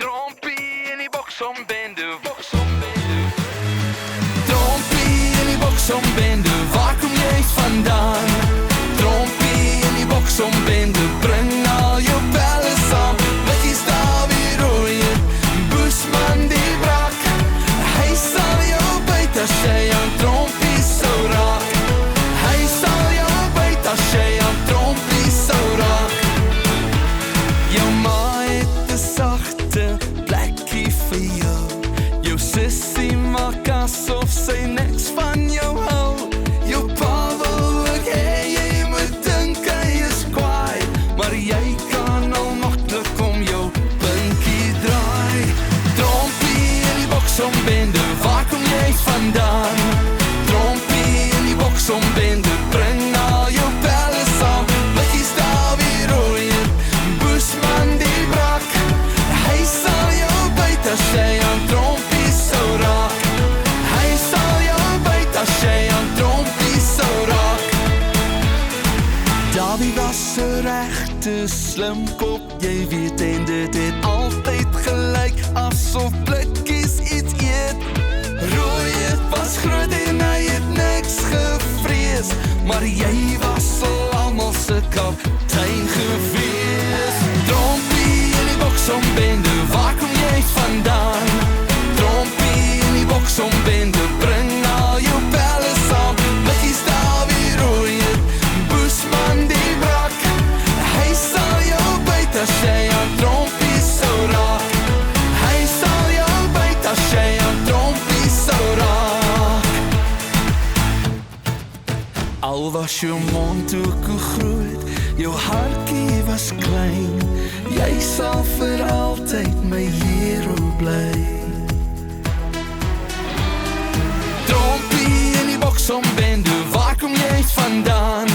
Trompie in die boksombende, Trompie in die boksombende, waar kom jij vandaan? Trompie in die boksombende, breng al je bellen saam. Blikkies daar weer rooien, Bushman die brak. Hij zal jou bijt als jij aan trompie zo raak. Hij zal jou bijt als jij aan trompie zo raak. Jou ma het een zachte plekkie vir jou. Jou sissie maak asof sy niks van jou hou. Jou pa wil ook hê jy moet dink hy is kwaai, maar jy kan al maklik om jou pinkie draai. Trompie in die boksombende, waar kom jy vandaan? Trompie in die boksombende, bring al jou belle saam. Blikkies daar weer rooien, Bushman die brak. Hy sal jou byt as jy aan trompie sou raak. Hy sal jou byt as jy aan trompie sou raak. Davie was 'n regte slim kop, jy weet, en dit het altyd gelyk asof blikkies iets eet. Rooi het was groot en hy het niks gevrees, maar jy was al almal se kaptein gewees. Trompie in die boksombende, waar kom jy vandaan? Trompie in die boksombende, bring al jou belle saam. Blikkies daar weer rooien, Bushman die brak. Hy sal jou byt as jy aan trompie sou raak. Hy sal jou byt as jy aan trompie sou raak. Al was jou mond ook hoe groot, jou hartjie was klein, jy sal vir altyd my hero bly. Trompie in die boksombende, waar kom jy vandaan?